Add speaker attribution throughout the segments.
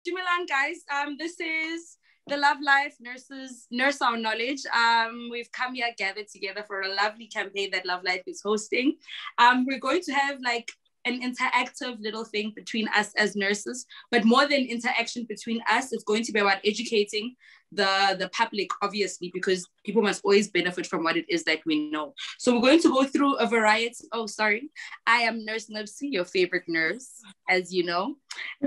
Speaker 1: Dumelang, guys. This is the Love Life Nurses Nurse Our Knowledge. We've come here gathered together for a lovely campaign that Love Life is hosting. We're going to have like an interactive little thing between us as nurses, but more than interaction between us, it's going to be about educating the public, obviously, because people must always benefit from what it is that we know. So we're going to go through a variety. Oh, sorry. I am Nurse Nipsey, your favorite nurse, as you know.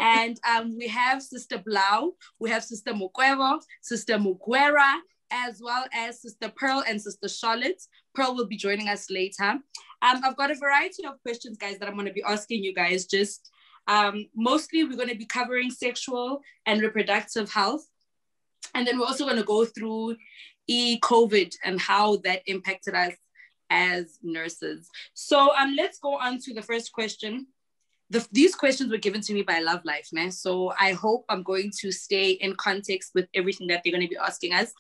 Speaker 1: And we have Sister Blau, we have Sister Mukwevo, Sister Mukwera, as well as Sister Pearl and Sister Charlotte. Pearl will be joining us later. I've got a variety of questions, guys, that I'm going to be asking you guys. Just mostly we're going to be covering sexual and reproductive health. And then we're also going to go through COVID and how that impacted us as nurses. So let's go on to the first question. These questions were given to me by Love Life, man. So I hope I'm going to stay in context with everything that they're going to be asking us.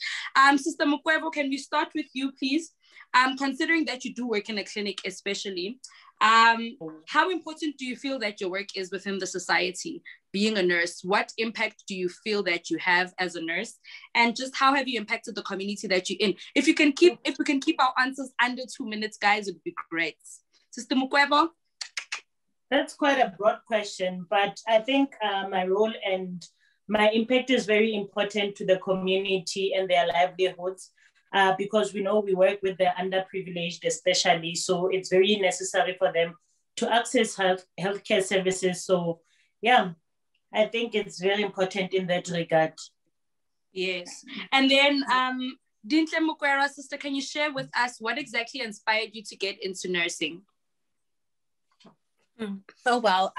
Speaker 1: Sister Mukwevo, can we start with you, please? Considering that you do work in a clinic, especially, how important do you feel that your work is within the society? Being a nurse, what impact do you feel that you have as a nurse, and just how have you impacted the community that you're in? If we can keep our answers under 2 minutes, guys, it would be great. Sister Mukwevo.
Speaker 2: That's quite a broad question, but I think my role and my impact is very important to the community and their livelihoods. Because we know we work with the underprivileged especially, so it's very necessary for them to access healthcare services. So yeah, I think it's very important in that regard.
Speaker 1: Yes. And then Dintle Mukwera, sister, can you share with us what exactly inspired you to get into nursing?
Speaker 3: Oh, well,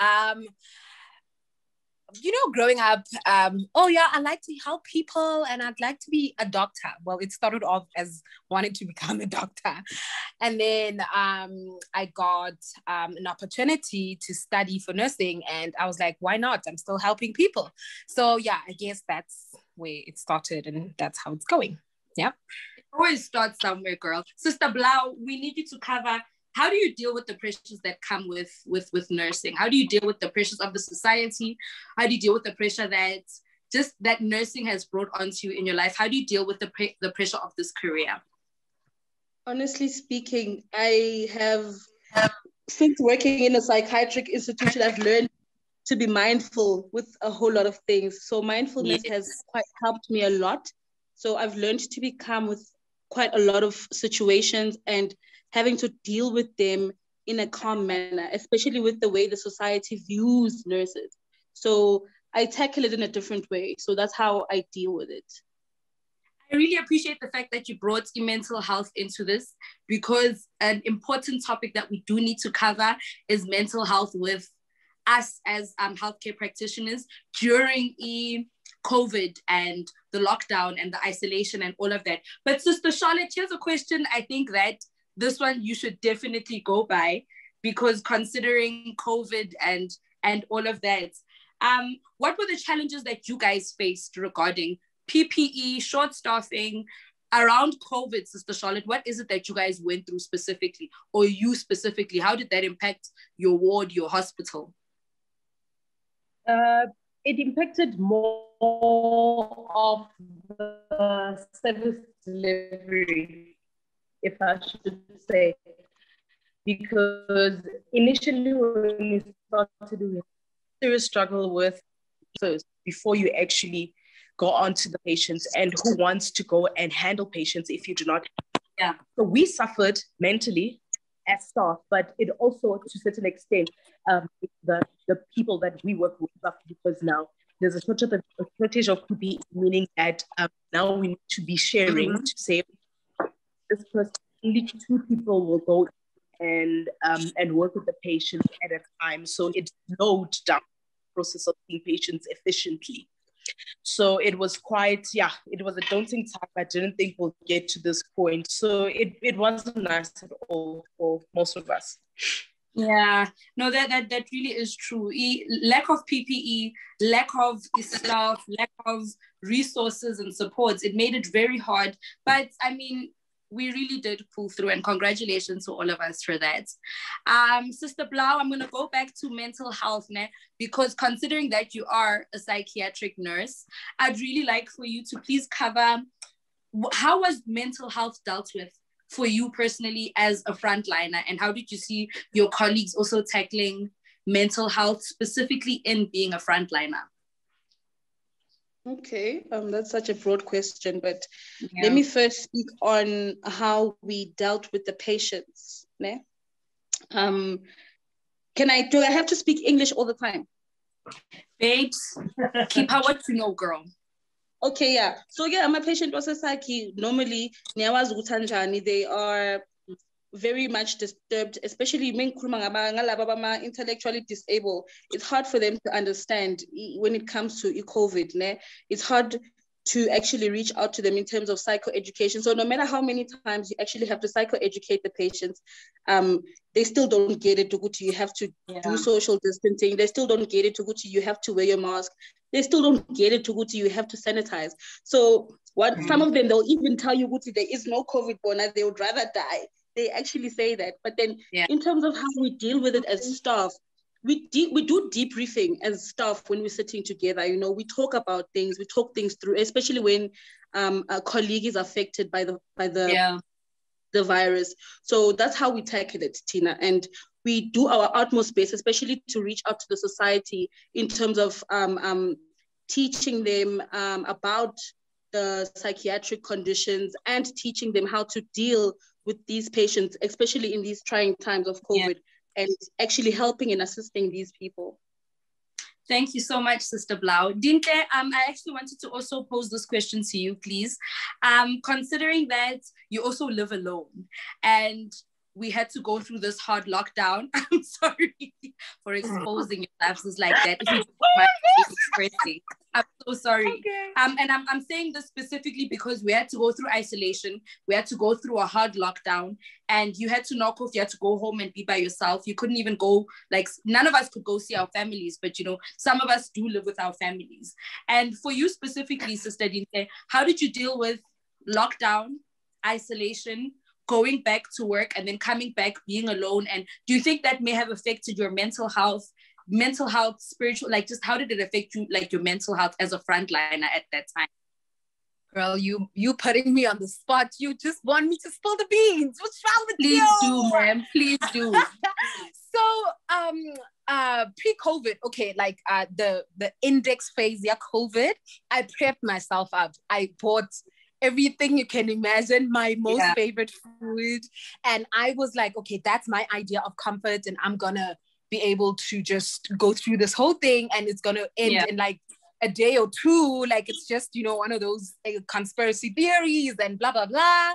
Speaker 3: growing up, I like to help people and I'd like to be a doctor. Well, it started off as wanting to become a doctor. And then I got an opportunity to study for nursing and I was like, why not? I'm still helping people. So yeah, I guess that's where it started and that's how it's going. Yeah.
Speaker 1: It always starts somewhere, girl. Sister Blau, we need you to cover how do you deal with the pressures that come with nursing? How do you deal with the pressures of the society? How do you deal with the pressure that nursing has brought onto you in your life? How do you deal with the pressure of this career?
Speaker 4: Honestly speaking, I have, since working in a psychiatric institution, I've learned to be mindful with a whole lot of things. So mindfulness has quite helped me a lot. So I've learned to be calm with quite a lot of situations and having to deal with them in a calm manner, especially with the way the society views nurses. So I tackle it in a different way. So that's how I deal with it.
Speaker 1: I really appreciate the fact that you brought mental health into this, because an important topic that we do need to cover is mental health with us as healthcare practitioners during COVID and the lockdown and the isolation and all of that. But Sister Charlotte, here's a question I think that this one you should definitely go by, because considering COVID and all of that, what were the challenges that you guys faced regarding PPE, short staffing, around COVID, Sister Charlotte? What is it that you guys went through specifically, or you specifically? How did that impact your ward, your hospital?
Speaker 2: It impacted more of the service delivery, if I should say, because initially when you started with serious struggle with first before you actually go on to the patients, and who wants to go and handle patients if you do not.
Speaker 1: Yeah.
Speaker 2: So we suffered mentally as staff, but it also to a certain extent the people that we work with suffer, because now there's a shortage of PPE, meaning that now we need to be sharing to say this person, only 2 people will go and work with the patients at a time. So it slowed down the process of seeing patients efficiently. So it was quite, it was a daunting time. I didn't think we'll get to this point. So it wasn't nice at all for most of us.
Speaker 1: Yeah, no, that really is true. Lack of PPE, lack of staff, lack of resources and supports, it made it very hard. But I mean, we really did pull through, and congratulations to all of us for that. Sister Blau, I'm going to go back to mental health now, because considering that you are a psychiatric nurse, I'd really like for you to please cover how was mental health dealt with for you personally as a frontliner, and how did you see your colleagues also tackling mental health, specifically in being a frontliner?
Speaker 4: Okay, that's such a broad question, but let me first speak on how we dealt with the patients. Ne? Do I have to speak English all the time?
Speaker 1: Babes, keep how what you know, girl.
Speaker 4: Okay, yeah. So yeah, my patient was a psyche. Normally, they are very much disturbed, especially intellectually disabled. It's hard for them to understand when it comes to COVID. Ne? It's hard to actually reach out to them in terms of psychoeducation. So no matter how many times you actually have to psychoeducate the patients, they still don't get it. You have to do social distancing. They still don't get it. You have to wear your mask. They still don't get it. You have to sanitize. So some of them, they'll even tell you there is no COVID born, they would rather die. They actually say that. But then in terms of how we deal with it as staff, we do debriefing as staff when we're sitting together. You know, we talk about things, we talk things through, especially when a colleague is affected by the virus. So that's how we tackle it, Tina. And we do our utmost best, especially to reach out to the society in terms of teaching them about the psychiatric conditions and teaching them how to deal with these patients, especially in these trying times of COVID, and actually helping and assisting these people.
Speaker 1: Thank you so much, Sister Blau. Dinte, I actually wanted to also pose this question to you, please. Considering that you also live alone and we had to go through this hard lockdown, I'm sorry for exposing your lapses like that. If you don't mind expressing, I'm so sorry.
Speaker 3: Okay.
Speaker 1: And I'm saying this specifically because we had to go through isolation. We had to go through a hard lockdown, and you had to knock off. You had to go home and be by yourself. You couldn't even go, like, none of us could go see our families, but, you know, some of us do live with our families. And for you specifically, Sister Dinte, how did you deal with lockdown, isolation, going back to work, and then coming back being alone? And do you think that may have affected your mental health, spiritual, like, just how did it affect you, like your mental health as a frontliner at that time?
Speaker 3: Girl, you putting me on the spot. You just want me to spill the beans. What's wrong with you?
Speaker 1: Please do, ma'am. Please do.
Speaker 3: So, pre-COVID, okay, like the index phase, COVID, I prepped myself up. I bought everything you can imagine, my most favorite food. And I was like, okay, that's my idea of comfort, and I'm gonna be able to just go through this whole thing, and it's gonna end in like a day or two. Like, it's just, you know, one of those conspiracy theories and blah, blah, blah.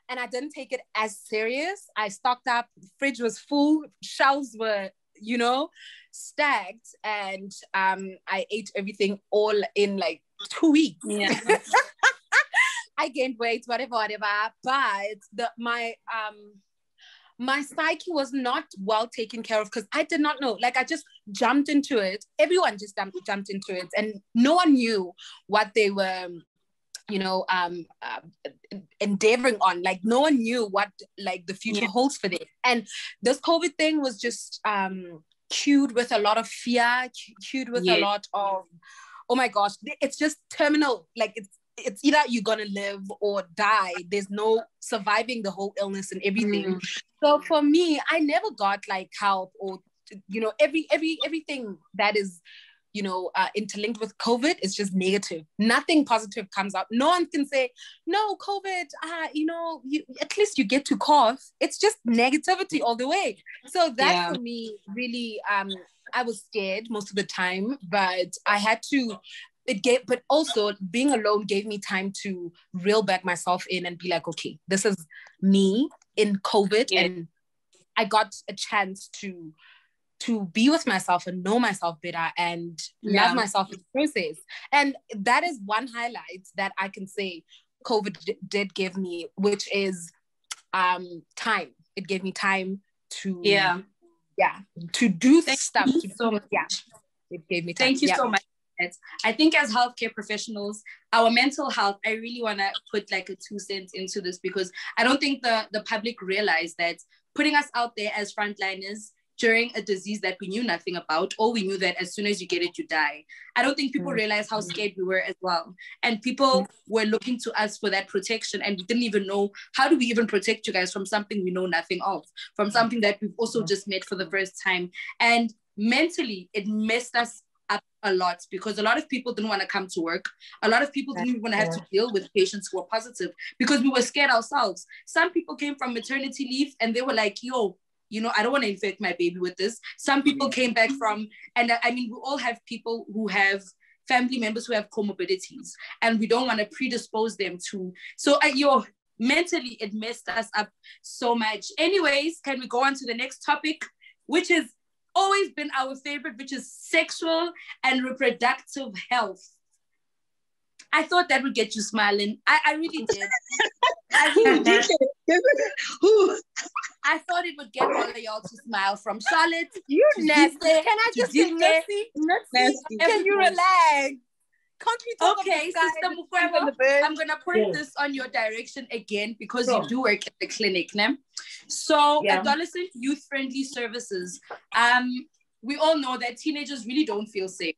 Speaker 3: And I didn't take it as serious. I stocked up, the fridge was full, shelves were, you know, stacked, and I ate everything all in like 2 weeks.
Speaker 1: Yeah.
Speaker 3: I gained weight, whatever. But my psyche was not well taken care of, because I did not know. Like, I just jumped into it. Everyone just jumped into it, and no one knew what they were, you know, endeavoring on. Like, no one knew what, like, the future holds for them. And this COVID thing was just cued with a lot of fear, cued with a lot of, oh my gosh, it's just terminal. Like, it's either you're gonna live or die. There's no surviving the whole illness and everything. So for me, I never got like help, or, you know, everything that is, you know, interlinked with COVID is just negative. Nothing positive comes out. No one can say, no, COVID, you know, at least you get to cough. It's just negativity all the way. So that for me, really, I was scared most of the time, but I had to, but also being alone gave me time to reel back myself in and be like, okay, this is me in COVID. And I got a chance to be with myself and know myself better and love myself in the process. And that is one highlight that I can say COVID did give me, which is time. It gave me time to to do stuff.
Speaker 1: So much.
Speaker 3: It gave me time.
Speaker 1: Thank you so much. that. I think as healthcare professionals, our mental health, I really want to put like a 2 cents into this, because I don't think the public realize that putting us out there as frontliners during a disease that we knew nothing about, or we knew that as soon as you get it, you die. I don't think people realize how scared we were as well. And people were looking to us for that protection, and we didn't even know, how do we even protect you guys from something we know nothing of, from something that we've also just met for the first time. And mentally, it messed us up a lot, because a lot of people didn't want to come to work. A lot of people didn't even want to have to deal with patients who were positive, because we were scared ourselves. Some people came from maternity leave and they were like, yo, you know, I don't want to infect my baby with this. Some people came back from, and I mean, we all have people who have family members who have comorbidities, and we don't want to predispose them to. So, mentally, it messed us up so much. Anyways, can we go on to the next topic, which has always been our favorite, which is sexual and reproductive health. I thought that would get you smiling. I really did. I thought it would get all of y'all to smile, from Charlotte.
Speaker 3: You nasty. Can I just say nasty? Can you relax? Can't we talk
Speaker 1: okay, Sister Mukwebo, I'm going to point this on your direction again, because you do work at the clinic, né? So adolescent youth-friendly services. We all know that teenagers really don't feel safe,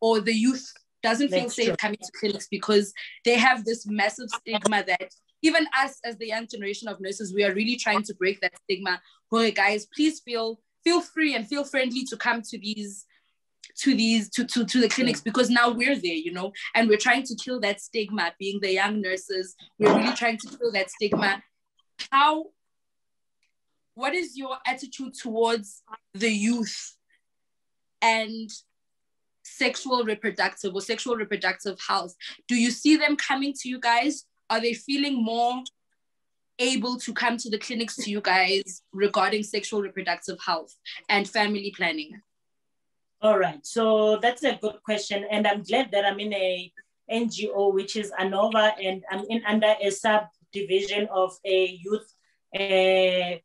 Speaker 1: or the youth doesn't feel safe coming to clinics, because they have this massive stigma that even us as the young generation of nurses, we are really trying to break that stigma. Hey guys, please feel free and feel friendly to come to the clinics, because now we're there, you know, and we're trying to kill that stigma. Being the young nurses, we're really trying to kill that stigma. What is your attitude towards the youth and sexual reproductive health? Do you see them coming to you guys? Are they feeling more able to come to the clinics to you guys regarding sexual reproductive health and family planning?
Speaker 5: All right, so that's a good question. And I'm glad that I'm in a NGO, which is ANOVA, and I'm under a subdivision of a youth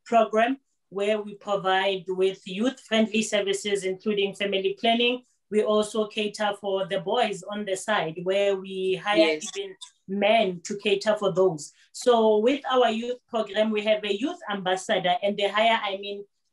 Speaker 5: program where we provide with youth-friendly services, including family planning. We also cater for the boys on the side, where we hire even men to cater for those. So with our youth program, we have a youth ambassador, and they hire,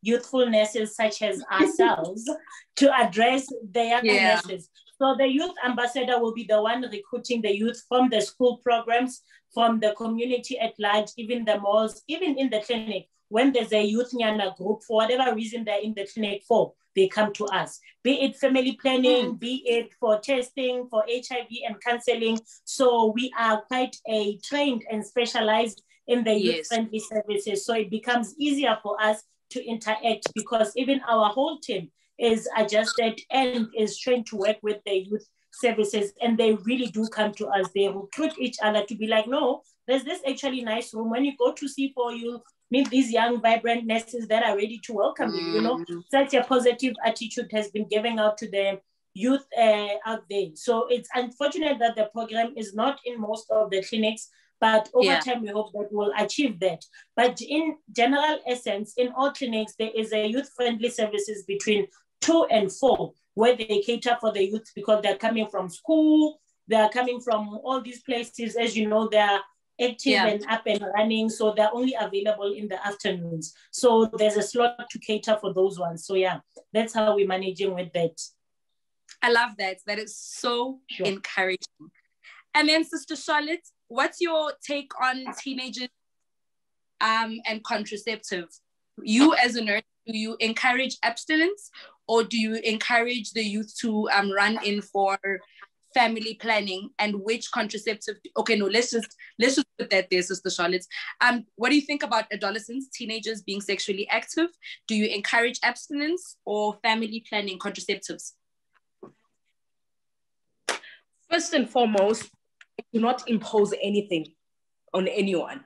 Speaker 5: youthful nurses such as ourselves to address the young nurses. So the youth ambassador will be the one recruiting the youth from the school programs, from the community at large, even the malls, even in the clinic. When there's a youth nyana group, for whatever reason they're in the clinic for, they come to us, be it family planning, be it for testing, for HIV and counseling. So we are quite trained and specialized in the youth-friendly services. So it becomes easier for us to interact, because even our whole team is adjusted and is trained to work with the youth services, and they really do come to us. They recruit each other to be like, no, there's this actually nice room. When you go to C4, you meet these young, vibrant nurses that are ready to welcome you. You know, such a positive attitude has been given out to the youth out there. So it's unfortunate that the program is not in most of the clinics, but over time, we hope that we'll achieve that. But in general essence, in all clinics, there is a youth-friendly services between 2 and 4, where they cater for the youth, because they're coming from school, they're coming from all these places. As you know, they're active and up and running, so they're only available in the afternoons. So there's a slot to cater for those ones. So that's how we're managing with that.
Speaker 1: I love that. That is so encouraging. And then Sister Charlotte, what's your take on teenagers and contraceptive? You as a nurse, do you encourage abstinence, or do you encourage the youth to run in for family planning? And which contraceptive? Okay, no, let's just put that there, Sister Charlotte. What do you think about adolescents, teenagers being sexually active? Do you encourage abstinence or family planning contraceptives?
Speaker 2: First and foremost, do not impose anything on anyone.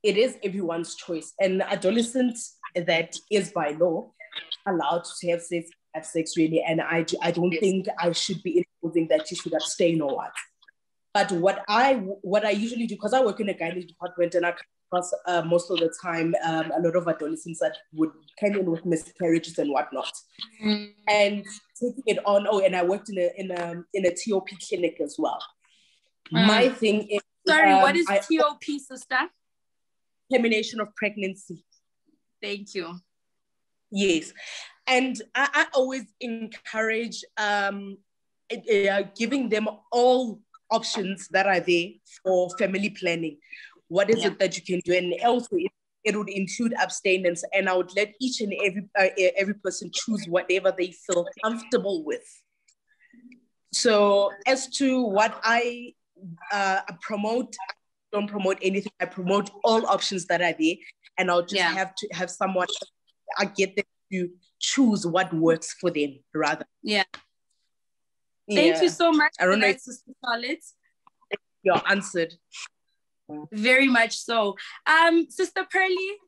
Speaker 2: It is everyone's choice. And adolescents that is by law allowed to have sex really. And I don't think I should be imposing that you should abstain or what. But what I usually do, because I work in a gynae department, and I come across most of the time a lot of adolescents that would come in with miscarriages and whatnot. And taking it on. Oh, and I worked in a TOP clinic as well. My thing is,
Speaker 1: sorry, what is TOP, sister?
Speaker 2: Termination of pregnancy.
Speaker 1: Thank you.
Speaker 2: Yes, and I always encourage giving them all options that are there for family planning. What is it that you can do? And also, it would include abstinence, and I would let each and every person choose whatever they feel comfortable with. So as to what I promote, I don't promote anything. I promote all options that are there, and I'll just have to have someone. I get them to choose what works for them, rather.
Speaker 1: Yeah. Thank you so much.
Speaker 2: I don't know,
Speaker 1: Sister Charlotte.
Speaker 2: You're answered.
Speaker 1: Very much so. Sister Pearly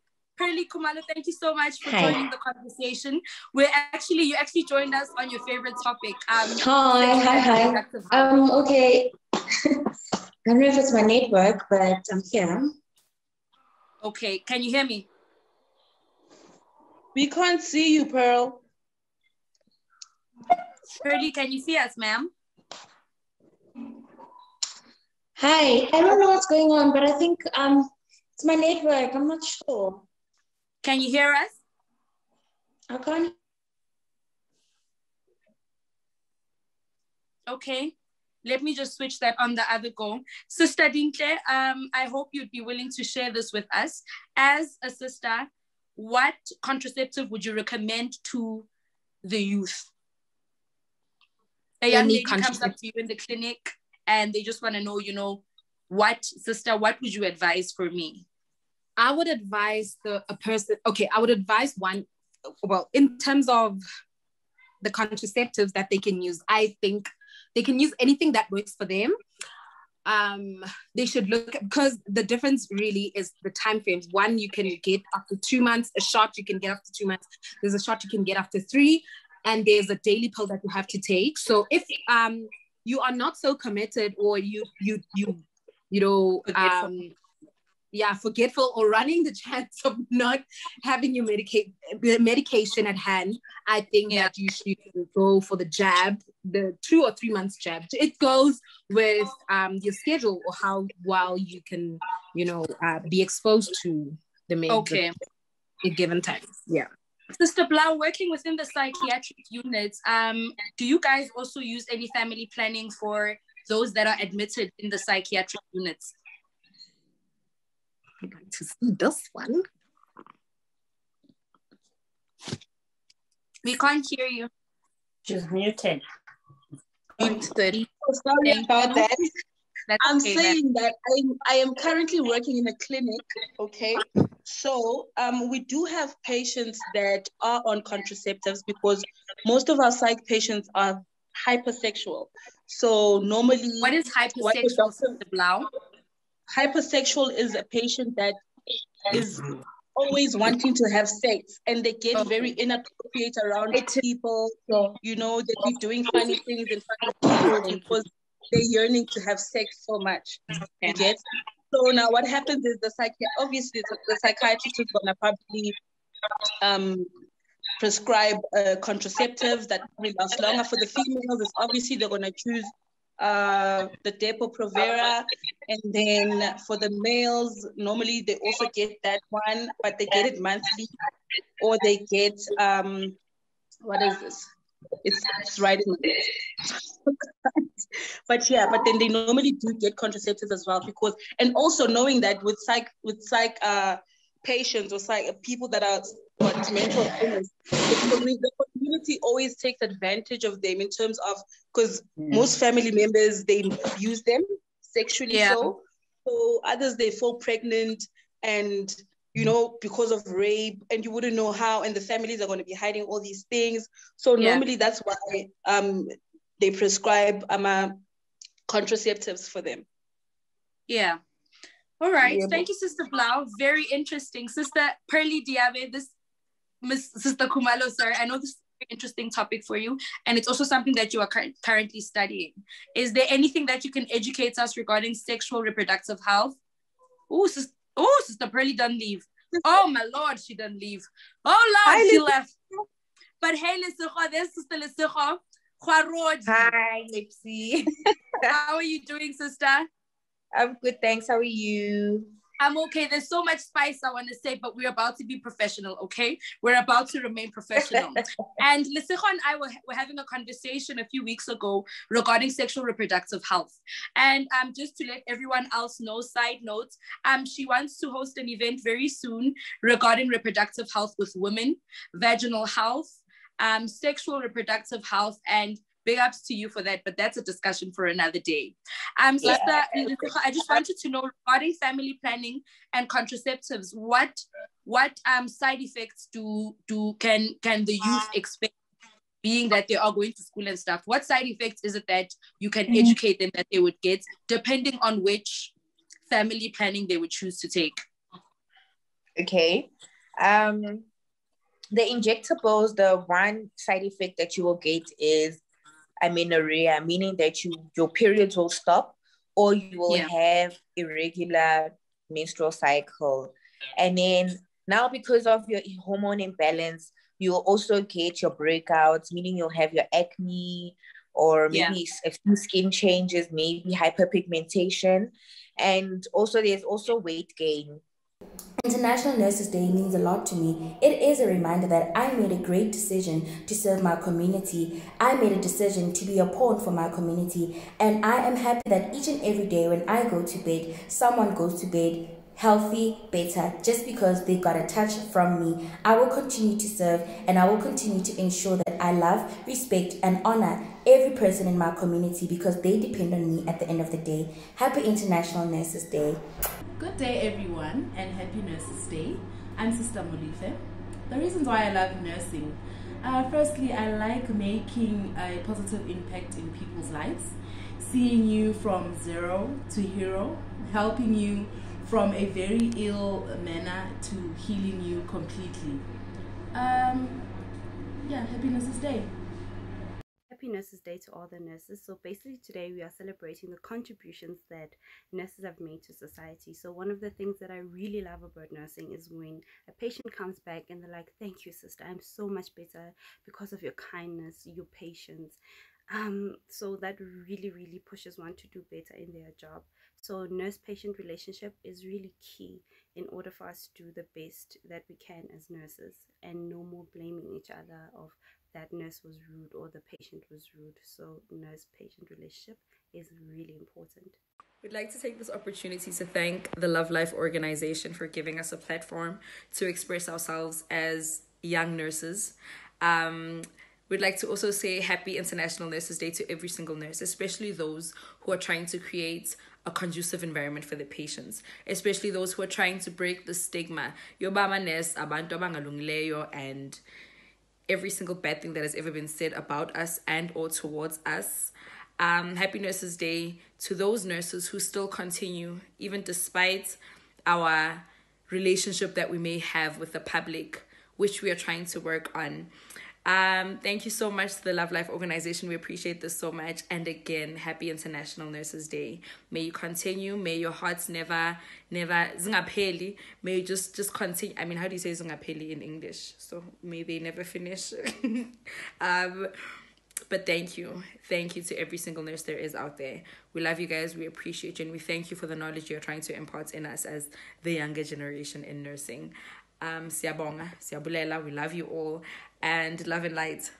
Speaker 1: Khumalo, thank you so much for joining the conversation. You actually joined us on your favorite topic.
Speaker 6: Hi. Okay. I don't know if it's my network, but I'm here.
Speaker 1: Okay, can you hear me?
Speaker 4: We can't see you, Pearl.
Speaker 1: Pearly, can you see us, ma'am?
Speaker 6: Hi, I don't know what's going on, but I think it's my network. I'm not sure.
Speaker 1: Can you hear us?
Speaker 6: I can't.
Speaker 1: Okay, let me just switch that on the other go. Sister Dintle, I hope you'd be willing to share this with us. As a sister, what contraceptive would you recommend to the youth? A young lady comes up to you in the clinic and they just want to know, what would you advise for me?
Speaker 3: I would advise I would advise one, well, in terms of the contraceptives that they can use, I think they can use anything that works for them. They should look at, because the difference really is the time frames. One, you can get after 2 months, a shot you can get after 2 months. There's a shot you can get after 3, and there's a daily pill that you have to take. So if you are not so committed, or forgetful, or running the chance of not having your medication at hand, I think that you should go for the jab, the 2 or 3 months jab. It goes with your schedule, or how well you can, be exposed to the meds at given times. Yeah.
Speaker 1: Sister Blau, working within the psychiatric units, do you guys also use any family planning for those that are admitted in the psychiatric units?
Speaker 3: I'd like to see this one.
Speaker 1: We can't hear you.
Speaker 5: She's muted.
Speaker 1: Muted.
Speaker 4: Sorry about that. I'm
Speaker 1: okay,
Speaker 4: saying that I am currently working in a clinic, okay? So we do have patients that are on contraceptives, because most of our psych patients are hypersexual. So normally...
Speaker 1: What is hypersexual, Sister Blau?
Speaker 4: Hypersexual is a patient that is always wanting to have sex, and they get very inappropriate around people. They be doing funny things in front of people because they're yearning to have sex so much. You get? So now what happens is the psychiatrist is going to probably prescribe contraceptives that will last longer. For the females, it's obviously they're going to choose the Depo-Provera, and then for the males, normally they also get that one, but they get it monthly, or they get what is this? It's right in the but then they normally do get contraceptives as well, because, and also knowing that with psych patients or people that are got mental illness, the community always takes advantage of them in terms of, because most family members, they abuse them sexually, so others, they fall pregnant, and because of rape, and you wouldn't know how, and the families are going to be hiding all these things. So normally that's why they prescribe contraceptives for them.
Speaker 1: Yeah. All right. Thank you, Sister Blau. Very interesting. Sister Pearly Diabe, Sister Khumalo, sorry, I know this is a very interesting topic for you, and it's also something that you are currently studying. Is there anything that you can educate us regarding sexual reproductive health? Sister Pearly done leave. Oh my Lord, she done leave. Oh Lord, she left. But hey, Lesego, there's Sister Lesego.
Speaker 7: Hi, Lipsy.
Speaker 1: How are you doing, sister?
Speaker 7: I'm good, thanks. How are you?
Speaker 1: I'm okay. There's so much spice I want to say, but we're about to be professional, okay? We're about to remain professional. And Lesego and I were having a conversation a few weeks ago regarding sexual reproductive health. And just to let everyone else know, side note, she wants to host an event very soon regarding reproductive health with women, vaginal health, sexual reproductive health, and big ups to you for that, but that's a discussion for another day. Sister, I just wanted to know regarding family planning and contraceptives, what side effects can the youth expect, being that they are going to school and stuff? What side effects is it that you can educate them that they would get, depending on which family planning they would choose to take?
Speaker 7: Okay. The injectables, the one side effect that you will get is amenorrhea, meaning that your periods will stop, or you will have irregular menstrual cycle. And then now, because of your hormone imbalance, you'll also get your breakouts, meaning you'll have your acne, or maybe a few skin changes, maybe hyperpigmentation. And also there's also weight gain.
Speaker 8: International Nurses Day means a lot to me. It is a reminder that I made a great decision to serve my community. I made a decision to be a pawn for my community. And I am happy that each and every day when I go to bed, someone goes to bed healthy, better, just because they got a touch from me. I will continue to serve, and I will continue to ensure that I love, respect, and honor every person in my community because they depend on me at the end of the day. Happy International Nurses Day.
Speaker 9: Good day, everyone, and happy Nurses Day. I'm Sister Molife. The reasons why I love nursing. Firstly, I like making a positive impact in people's lives, seeing you from zero to hero, helping you from a very ill manner to healing you completely. Happy Nurses Day.
Speaker 10: Happy Nurses Day to all the nurses. So basically today we are celebrating the contributions that nurses have made to society. So one of the things that I really love about nursing is when a patient comes back and they're like, thank you, sister, I'm so much better because of your kindness, your patience. So that really pushes one to do better in their job. So nurse-patient relationship is really key in order for us to do the best that we can as nurses, and no more blaming each other of that nurse was rude or the patient was rude. So nurse-patient relationship is really important.
Speaker 11: We'd like to take this opportunity to thank the Love Life organization for giving us a platform to express ourselves as young nurses. We'd like to also say Happy International Nurses Day to every single nurse, especially those who are trying to create a conducive environment for the patients, especially those who are trying to break the stigma, yobaba nurse, abantu abangalungileyo, and every single bad thing that has ever been said about us and or towards us. Happy Nurses Day to those nurses who still continue, even despite our relationship that we may have with the public, which we are trying to work on. Thank you so much to the Love Life organization. We appreciate this so much. And again, Happy International Nurses Day. May you continue. May your hearts never zingapeli. May you just continue. I mean, how do you say zingapeli in English? So may they never finish. But thank you. Thank you to every single nurse there is out there. We love you guys. We appreciate you. And we thank you for the knowledge you're trying to impart in us as the younger generation in nursing. Siyabonga, siyabulela, we love you all, and love and light.